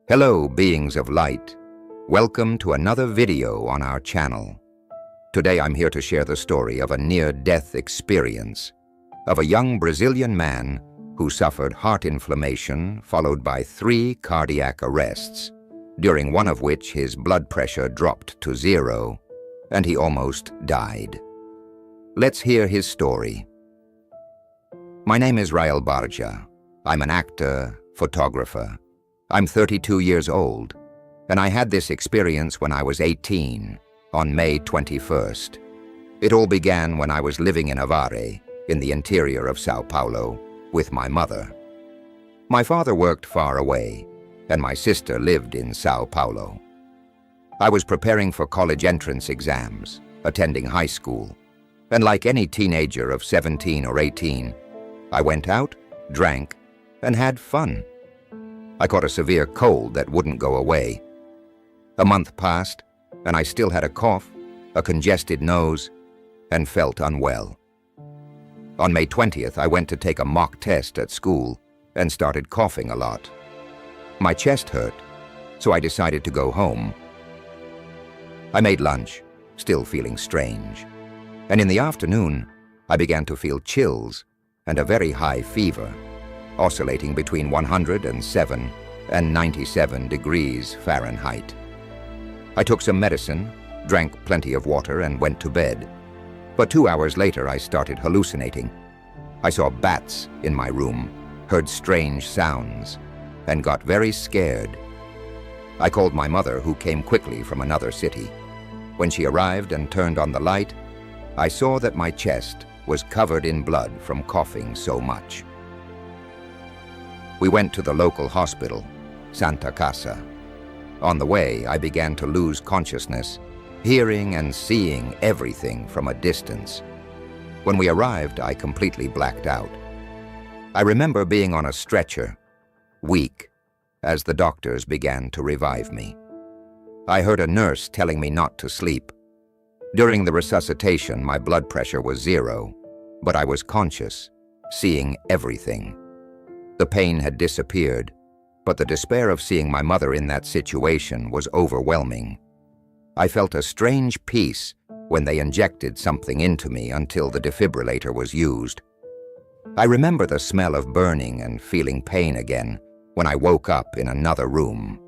Hello, beings of light. Welcome to another video on our channel. Today I'm here to share the story of a near-death experience of a young Brazilian man who suffered heart inflammation followed by 3 cardiac arrests, during one of which his blood pressure dropped to 0 and he almost died. Let's hear his story. My name is Rael Barja. I'm an actor, photographer. I'm 32 years old, and I had this experience when I was 18, on May 21st. It all began when I was living in Storie, in the interior of Sao Paulo, with my mother. My father worked far away, and my sister lived in Sao Paulo. I was preparing for college entrance exams, attending high school, and like any teenager of 17 or 18, I went out, drank, and had fun. I caught a severe cold that wouldn't go away. A month passed, and I still had a cough, a congested nose, and felt unwell. On May 20th, I went to take a mock test at school and started coughing a lot. My chest hurt, so I decided to go home. I made lunch, still feeling strange, and in the afternoon, I began to feel chills and a very high fever, oscillating between 107 and 97 degrees Fahrenheit. I took some medicine, drank plenty of water, and went to bed. But 2 hours later, I started hallucinating. I saw bats in my room, heard strange sounds, and got very scared. I called my mother, who came quickly from another city. When she arrived and turned on the light, I saw that my chest was covered in blood from coughing so much. We went to the local hospital, Santa Casa. On the way, I began to lose consciousness, hearing and seeing everything from a distance. When we arrived, I completely blacked out. I remember being on a stretcher, weak, as the doctors began to revive me. I heard a nurse telling me not to sleep. During the resuscitation, my blood pressure was 0, but I was conscious, seeing everything. The pain had disappeared, but the despair of seeing my mother in that situation was overwhelming. I felt a strange peace when they injected something into me until the defibrillator was used. I remember the smell of burning and feeling pain again when I woke up in another room.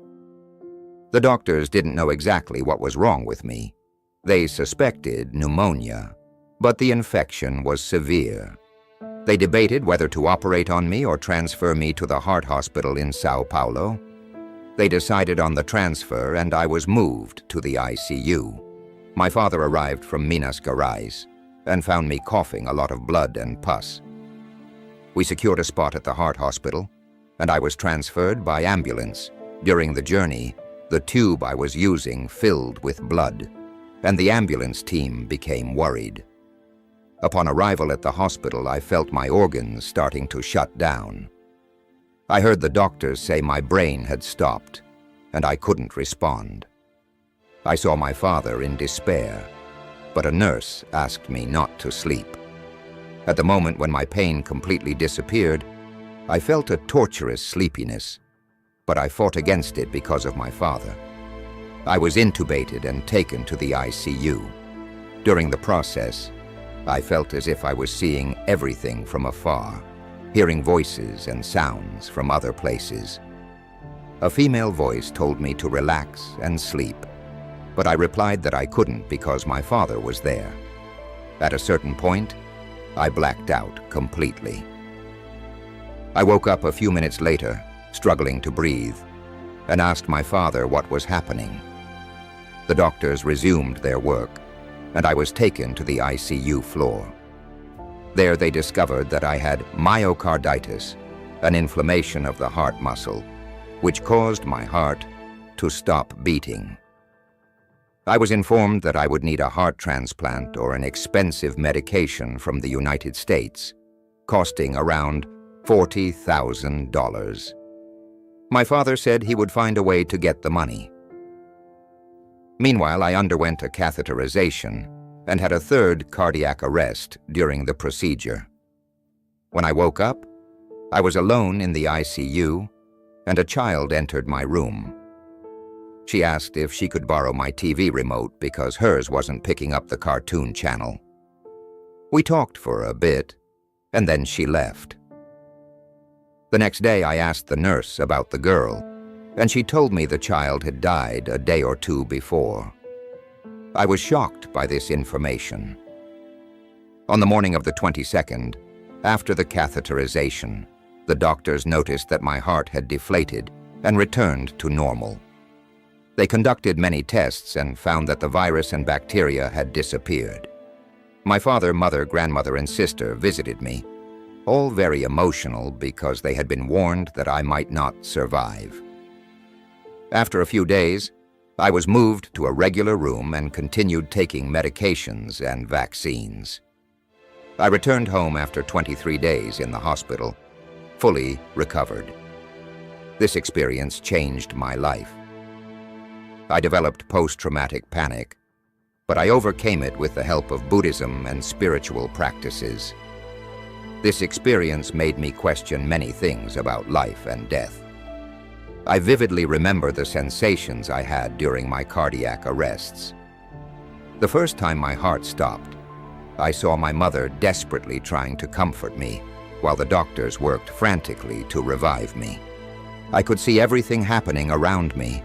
The doctors didn't know exactly what was wrong with me. They suspected pneumonia, but the infection was severe. They debated whether to operate on me or transfer me to the heart hospital in Sao Paulo. They decided on the transfer, and I was moved to the ICU. My father arrived from Minas Gerais and found me coughing a lot of blood and pus. We secured a spot at the heart hospital, and I was transferred by ambulance. During the journey, the tube I was using filled with blood, and the ambulance team became worried. Upon arrival at the hospital, I felt my organs starting to shut down. I heard the doctors say my brain had stopped, and I couldn't respond. I saw my father in despair, but a nurse asked me not to sleep. At the moment when my pain completely disappeared, I felt a torturous sleepiness, but I fought against it because of my father. I was intubated and taken to the ICU. During the process, I felt as if I was seeing everything from afar, hearing voices and sounds from other places. A female voice told me to relax and sleep, but I replied that I couldn't because my father was there. At a certain point, I blacked out completely. I woke up a few minutes later, struggling to breathe, and asked my father what was happening. The doctors resumed their work, and I was taken to the ICU floor. There they discovered that I had myocarditis, an inflammation of the heart muscle, which caused my heart to stop beating. I was informed that I would need a heart transplant or an expensive medication from the United States, costing around $40,000. My father said he would find a way to get the money. Meanwhile, I underwent a catheterization and had a 3rd cardiac arrest during the procedure. When I woke up, I was alone in the ICU and a child entered my room. She asked if she could borrow my TV remote because hers wasn't picking up the cartoon channel. We talked for a bit, and then she left. The next day I asked the nurse about the girl, and she told me the child had died a day or two before. I was shocked by this information. On the morning of the 22nd, after the catheterization, the doctors noticed that my heart had deflated and returned to normal. They conducted many tests and found that the virus and bacteria had disappeared. My father, mother, grandmother, and sister visited me, all very emotional because they had been warned that I might not survive. After a few days, I was moved to a regular room and continued taking medications and vaccines. I returned home after 23 days in the hospital, fully recovered. This experience changed my life. I developed post-traumatic panic, but I overcame it with the help of Buddhism and spiritual practices. This experience made me question many things about life and death. I vividly remember the sensations I had during my cardiac arrests. The first time my heart stopped, I saw my mother desperately trying to comfort me while the doctors worked frantically to revive me. I could see everything happening around me,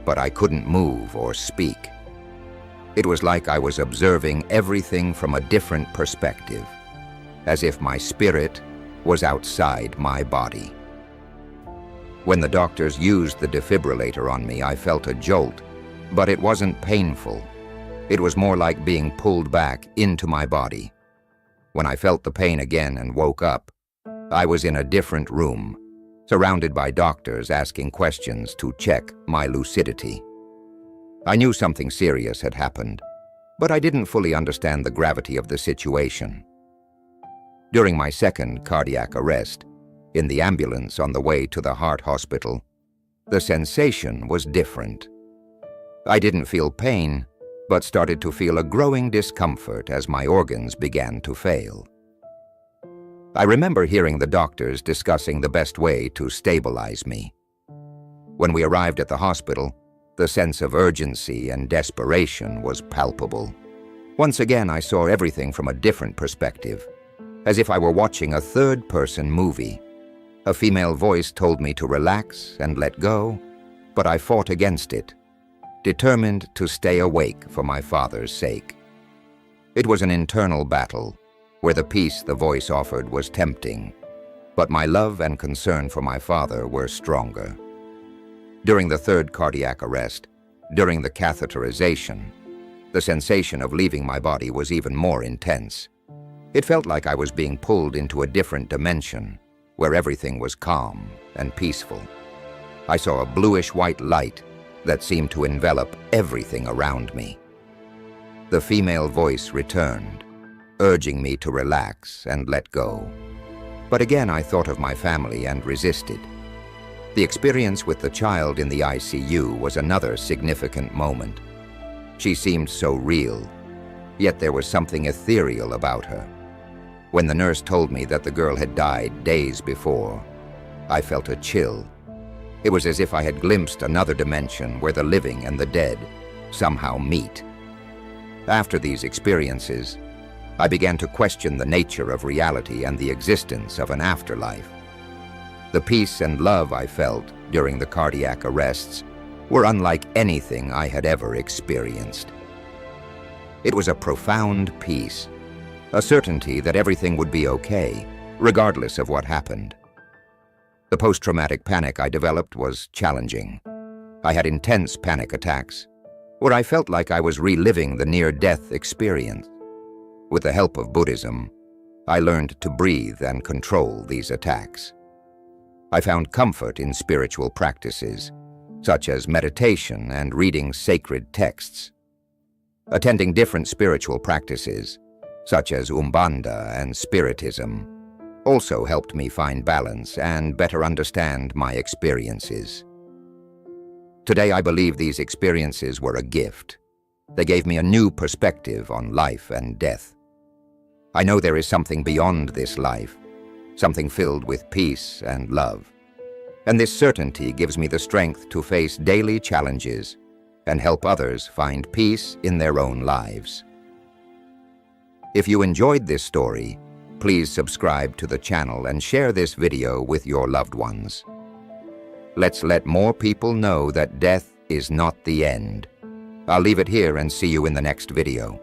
but I couldn't move or speak. It was like I was observing everything from a different perspective, as if my spirit was outside my body. When the doctors used the defibrillator on me, I felt a jolt, but it wasn't painful. It was more like being pulled back into my body. When I felt the pain again and woke up, I was in a different room, surrounded by doctors asking questions to check my lucidity. I knew something serious had happened, but I didn't fully understand the gravity of the situation. During my second cardiac arrest, in the ambulance on the way to the heart hospital, the sensation was different. I didn't feel pain, but started to feel a growing discomfort as my organs began to fail. I remember hearing the doctors discussing the best way to stabilize me. When we arrived at the hospital, the sense of urgency and desperation was palpable. Once again, I saw everything from a different perspective, as if I were watching a third-person movie. A female voice told me to relax and let go, but I fought against it, determined to stay awake for my father's sake. It was an internal battle, where the peace the voice offered was tempting, but my love and concern for my father were stronger. During the third cardiac arrest, during the catheterization, the sensation of leaving my body was even more intense. It felt like I was being pulled into a different dimension, where everything was calm and peaceful. I saw a bluish-white light that seemed to envelop everything around me. The female voice returned, urging me to relax and let go. But again, I thought of my family and resisted. The experience with the child in the ICU was another significant moment. She seemed so real, yet there was something ethereal about her. When the nurse told me that the girl had died days before, I felt a chill. It was as if I had glimpsed another dimension where the living and the dead somehow meet. After these experiences, I began to question the nature of reality and the existence of an afterlife. The peace and love I felt during the cardiac arrests were unlike anything I had ever experienced. It was a profound peace, a certainty that everything would be okay, regardless of what happened. The post-traumatic panic I developed was challenging. I had intense panic attacks, where I felt like I was reliving the near-death experience. With the help of Buddhism, I learned to breathe and control these attacks. I found comfort in spiritual practices, such as meditation and reading sacred texts. Attending different spiritual practices, such as Umbanda and Spiritism, also helped me find balance and better understand my experiences. Today, I believe these experiences were a gift. They gave me a new perspective on life and death. I know there is something beyond this life, something filled with peace and love. and this certainty gives me the strength to face daily challenges and help others find peace in their own lives. If you enjoyed this story, please subscribe to the channel and share this video with your loved ones. Let's let more people know that death is not the end. I'll leave it here and see you in the next video.